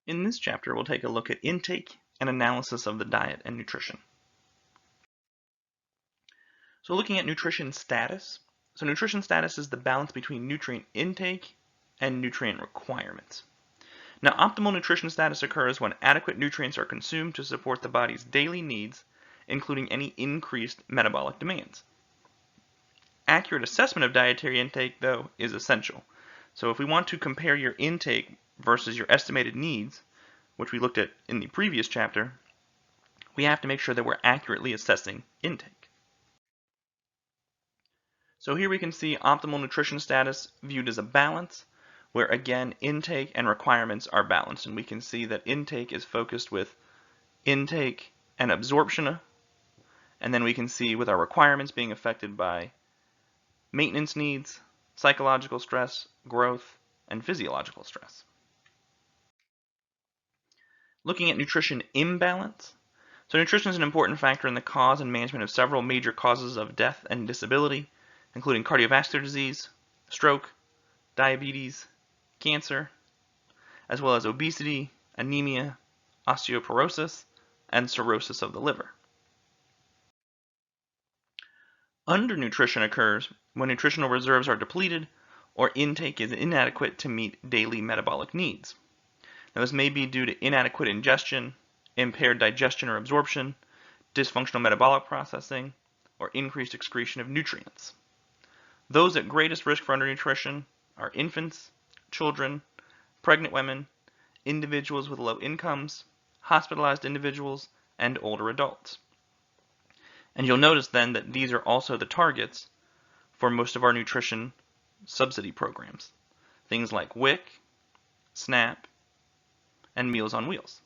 In this chapter, we'll take a look at intake and analysis of the diet and nutrition. So looking at nutrition status. So nutrition status is the balance between nutrient intake and nutrient requirements. Now, optimal nutrition status occurs when adequate nutrients are consumed to support the body's daily needs, including any increased metabolic demands. Accurate assessment of dietary intake, though, is essential. So if we want to compare your intake versus your estimated needs, which we looked at in the previous chapter, we have to make sure that we're accurately assessing intake. So here we can see optimal nutrition status viewed as a balance, where again intake and requirements are balanced, and we can see that intake is focused with intake and absorption, and then we can see with our requirements being affected by maintenance needs, psychological stress, growth, and physiological stress. Looking at nutrition imbalance. So nutrition is an important factor in the cause and management of several major causes of death and disability, including cardiovascular disease, stroke, diabetes, cancer, as well as obesity, anemia, osteoporosis, and cirrhosis of the liver. Undernutrition occurs when nutritional reserves are depleted or intake is inadequate to meet daily metabolic needs. Now, this may be due to inadequate ingestion, impaired digestion or absorption, dysfunctional metabolic processing, or increased excretion of nutrients. Those at greatest risk for undernutrition are infants, children, pregnant women, individuals with low incomes, hospitalized individuals, and older adults. And you'll notice then that these are also the targets for most of our nutrition subsidy programs. Things like WIC, SNAP, and Meals on Wheels.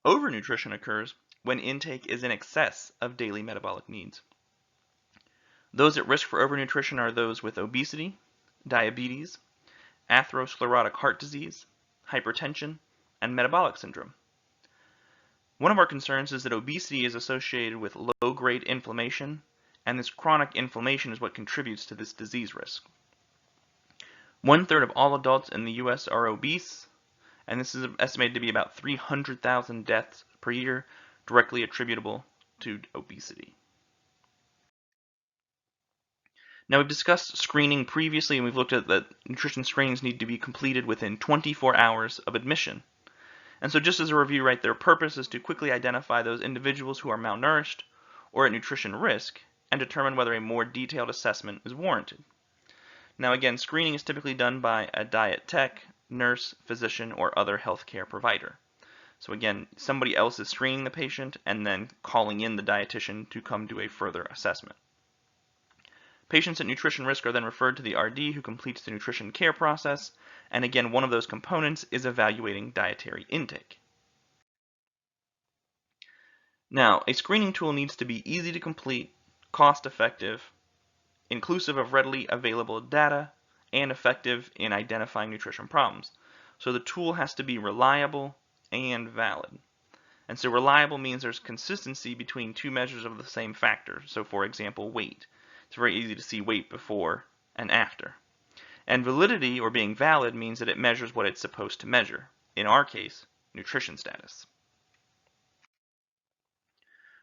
Overnutrition occurs when intake is in excess of daily metabolic needs. Those at risk for overnutrition are those with obesity, diabetes, atherosclerotic heart disease, hypertension, and metabolic syndrome. One of our concerns is that obesity is associated with low-grade inflammation, and this chronic inflammation is what contributes to this disease risk. 1/3 of all adults in the U.S. are obese, and this is estimated to be about 300,000 deaths per year directly attributable to obesity. Now, we've discussed screening previously, and we've looked at that nutrition screenings need to be completed within 24 hours of admission. And so just as a review, right, their purpose is to quickly identify those individuals who are malnourished or at nutrition risk and determine whether a more detailed assessment is warranted. Now again, screening is typically done by a diet tech, nurse, physician, or other healthcare provider. So again, somebody else is screening the patient and then calling in the dietitian to come do a further assessment. Patients at nutrition risk are then referred to the RD who completes the nutrition care process, and again, one of those components is evaluating dietary intake. Now, a screening tool needs to be easy to complete, cost-effective, inclusive of readily available data, and effective in identifying nutrition problems. So the tool has to be reliable and valid. And so reliable means there's consistency between two measures of the same factor. So for example, weight. It's very easy to see weight before and after. And validity, or being valid, means that it measures what it's supposed to measure. In our case, nutrition status.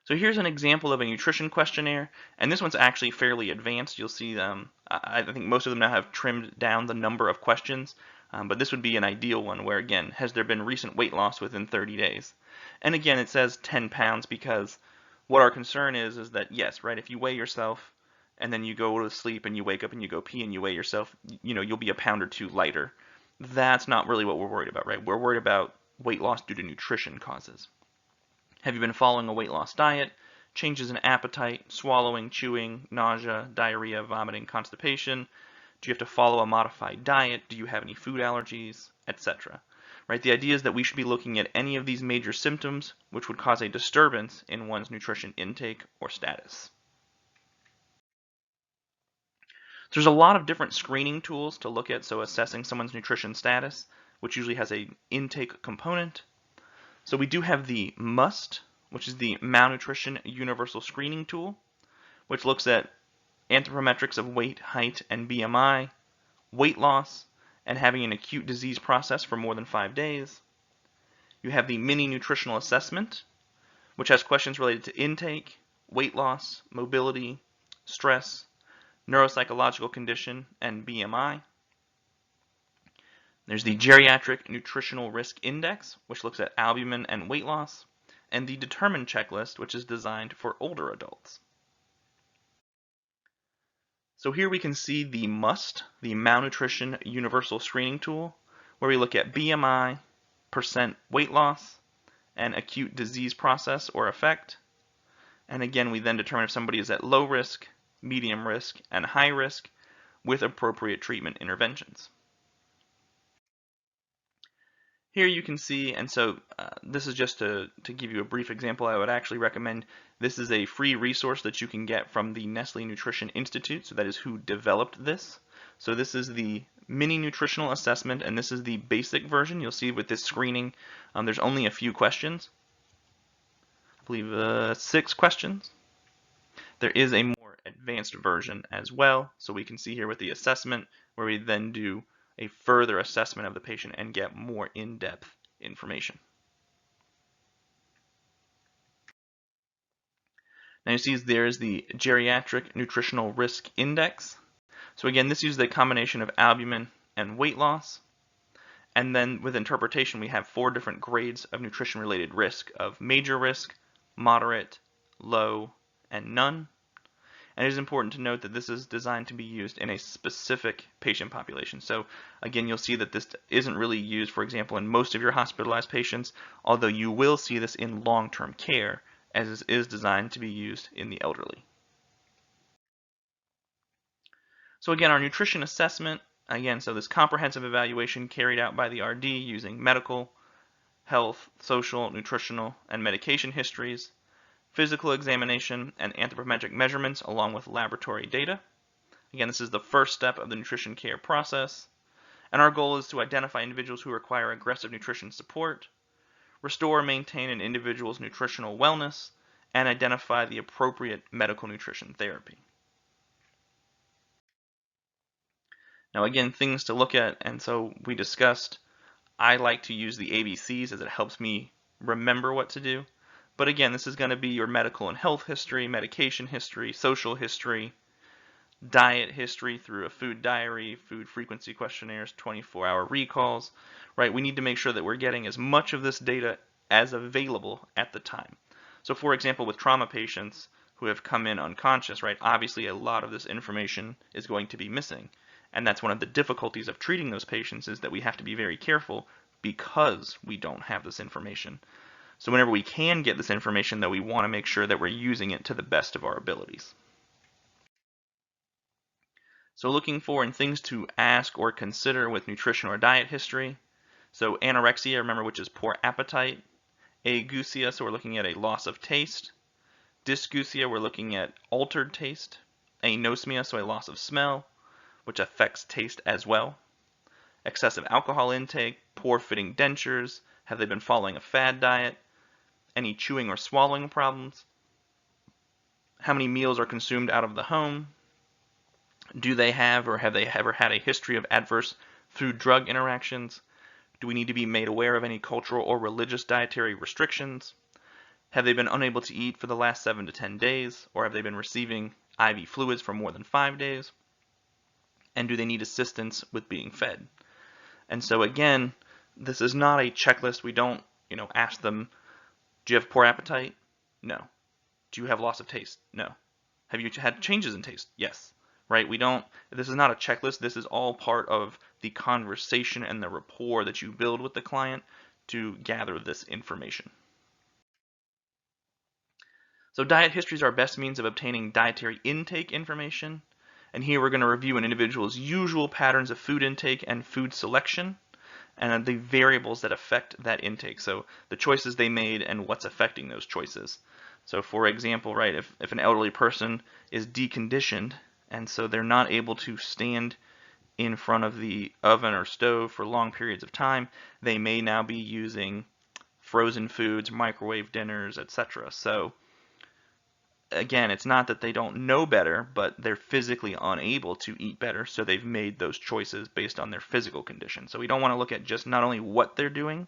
So here's an example of a nutrition questionnaire, and this one's actually fairly advanced. You'll see I think most of them now have trimmed down the number of questions, but this would be an ideal one where, again, has there been recent weight loss within 30 days? And again, it says 10 pounds because what our concern is that, yes, right, if you weigh yourself and then you go to sleep and you wake up and you go pee and you weigh yourself, you'll be a pound or two lighter. That's not really what we're worried about, right? We're worried about weight loss due to nutrition causes. Have you been following a weight loss diet? Changes in appetite, swallowing, chewing, nausea, diarrhea, vomiting, constipation? Do you have to follow a modified diet? Do you have any food allergies, etc.? Right? The idea is that we should be looking at any of these major symptoms which would cause a disturbance in one's nutrition intake or status. There's a lot of different screening tools to look at, so assessing someone's nutrition status, which usually has an intake component. So we do have the MUST, which is the Malnutrition Universal Screening Tool, which looks at anthropometrics of weight, height, and BMI, weight loss, and having an acute disease process for more than 5 days. You have the mini nutritional assessment, which has questions related to intake, weight loss, mobility, stress, neuropsychological condition, and BMI. There's the Geriatric Nutritional Risk Index, which looks at albumin and weight loss, and the Determine checklist, which is designed for older adults. So here we can see the MUST, the Malnutrition Universal Screening Tool, where we look at BMI, percent weight loss, and acute disease process or effect. And again, we then determine if somebody is at low risk, medium risk, and high risk with appropriate treatment interventions. Here you can see, and so this is just to give you a brief example. I would actually recommend, this is a free resource that you can get from the Nestle Nutrition Institute, so that is who developed this. So this is the mini nutritional assessment, and this is the basic version. You'll see with this screening, there's only a few questions. I believe 6 questions. There is a more advanced version as well, so we can see here with the assessment, where we then do a further assessment of the patient and get more in-depth information. Now you see there is the Geriatric Nutritional Risk Index. So again, this uses a combination of albumin and weight loss. And then with interpretation, we have 4 different grades of nutrition-related risk of major risk, moderate, low, and none. And it is important to note that this is designed to be used in a specific patient population. So again, you'll see that this isn't really used, for example, in most of your hospitalized patients, although you will see this in long-term care, as it is designed to be used in the elderly. So again, our nutrition assessment, again, so this comprehensive evaluation carried out by the RD using medical, health, social, nutritional, and medication histories, physical examination, and anthropometric measurements along with laboratory data. Again, this is the first step of the nutrition care process, and our goal is to identify individuals who require aggressive nutrition support, restore and maintain an individual's nutritional wellness, and identify the appropriate medical nutrition therapy. Now again, things to look at, and so we discussed, I like to use the ABCs as it helps me remember what to do. But again, this is going to be your medical and health history, medication history, social history, diet history through a food diary, food frequency questionnaires, 24-hour recalls, right? We need to make sure that we're getting as much of this data as available at the time. So for example, with trauma patients who have come in unconscious, right? Obviously a lot of this information is going to be missing. And that's one of the difficulties of treating those patients, is that we have to be very careful because we don't have this information. So whenever we can get this information, though, we want to make sure that we're using it to the best of our abilities. So looking for and things to ask or consider with nutrition or diet history. So anorexia, remember, which is poor appetite. Ageusia, so we're looking at a loss of taste. Dysgeusia, we're looking at altered taste. Anosmia, so a loss of smell, which affects taste as well. Excessive alcohol intake, poor fitting dentures, have they been following a fad diet? Any chewing or swallowing problems? How many meals are consumed out of the home? Do they have or have they ever had a history of adverse food-drug interactions? Do we need to be made aware of any cultural or religious dietary restrictions? Have they been unable to eat for the last 7 to 10 days? Or have they been receiving IV fluids for more than 5 days? And do they need assistance with being fed? And so again, this is not a checklist. We don't, ask them, do you have poor appetite? No. Do you have loss of taste? No. Have you had changes in taste? Yes. Right? This is not a checklist. This is all part of the conversation and the rapport that you build with the client to gather this information. So diet history is our best means of obtaining dietary intake information. And here we're going to review an individual's usual patterns of food intake and food selection, and the variables that affect that intake. So the choices they made and what's affecting those choices. So for example, right, if an elderly person is deconditioned, and so they're not able to stand in front of the oven or stove for long periods of time, they may now be using frozen foods, microwave dinners, etc. So again, it's not that they don't know better, but they're physically unable to eat better, so they've made those choices based on their physical condition. So we don't want to look at just not only what they're doing,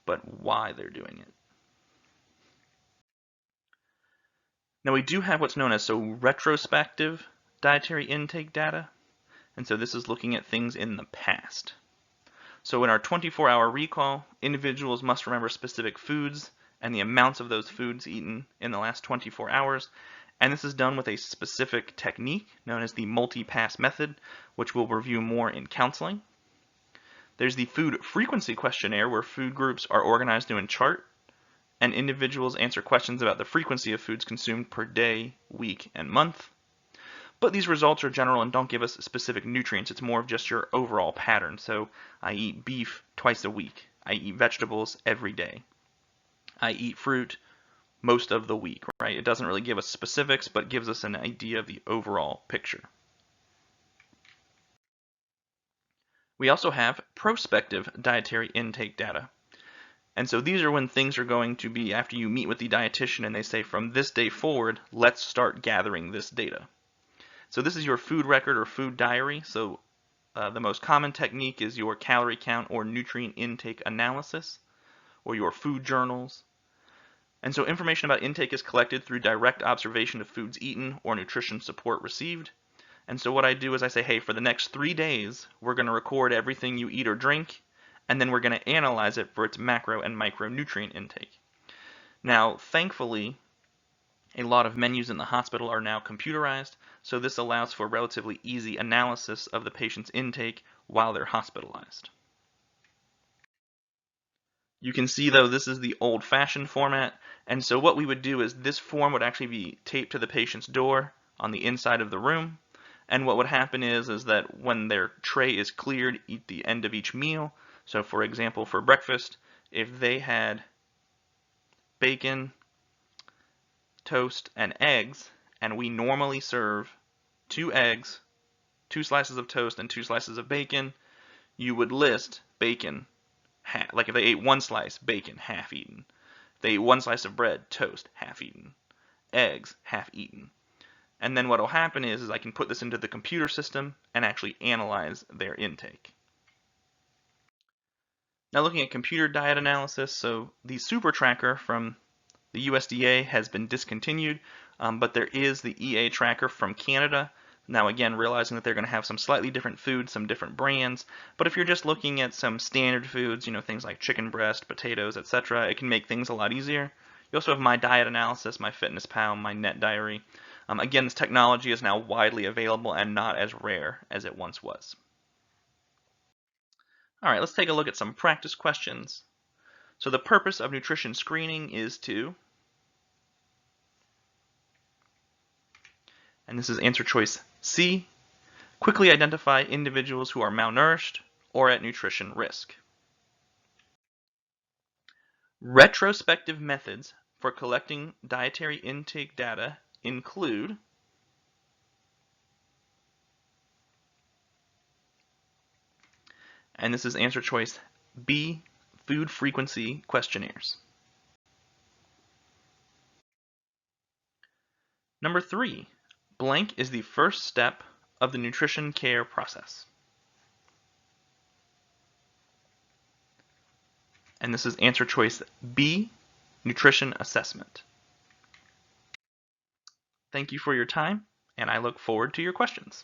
but why they're doing it. Now we do have what's known as retrospective dietary intake data, and so this is looking at things in the past. So in our 24-hour recall, individuals must remember specific foods and the amounts of those foods eaten in the last 24 hours. And this is done with a specific technique known as the multi-pass method, which we'll review more in counseling. There's the food frequency questionnaire, where food groups are organized in a chart, and individuals answer questions about the frequency of foods consumed per day, week, and month. But these results are general and don't give us specific nutrients. It's more of just your overall pattern. So I eat beef twice a week. I eat vegetables every day. I eat fruit most of the week, right? It doesn't really give us specifics, but gives us an idea of the overall picture. We also have prospective dietary intake data. And so these are when things are going to be after you meet with the dietitian and they say, from this day forward, let's start gathering this data. So this is your food record or food diary. So the most common technique is your calorie count or nutrient intake analysis, or your food journals. And so information about intake is collected through direct observation of foods eaten or nutrition support received. And so what I do is I say, hey, for the next 3 days, we're going to record everything you eat or drink, and then we're going to analyze it for its macro and micronutrient intake. Now, thankfully, a lot of menus in the hospital are now computerized, so this allows for relatively easy analysis of the patient's intake while they're hospitalized. You can see, though, this is the old-fashioned format, and so what we would do is this form would actually be taped to the patient's door on the inside of the room, and what would happen is that when their tray is cleared at the end of each meal, so for example for breakfast, if they had bacon, toast, and eggs, and we normally serve 2 eggs, 2 slices of toast, and 2 slices of bacon, you would list bacon, like if they ate 1 slice, bacon, half eaten. If they ate 1 slice of bread, toast, half eaten. Eggs, half eaten. And then what will happen is I can put this into the computer system and actually analyze their intake. Now looking at computer diet analysis, so the Super Tracker from the USDA has been discontinued, but there is the EA Tracker from Canada. Now again, realizing that they're going to have some slightly different foods, some different brands, but if you're just looking at some standard foods, things like chicken breast, potatoes, etc., it can make things a lot easier. You also have My Diet Analysis, MyFitnessPal, My Net Diary. Again, this technology is now widely available and not as rare as it once was. All right, let's take a look at some practice questions. So the purpose of nutrition screening is to, and this is answer choice C, quickly identify individuals who are malnourished or at nutrition risk. Retrospective methods for collecting dietary intake data include and this is answer choice B, food frequency questionnaires. Number 3, blank is the first step of the nutrition care process. And this is answer choice B, nutrition assessment. Thank you for your time, and I look forward to your questions.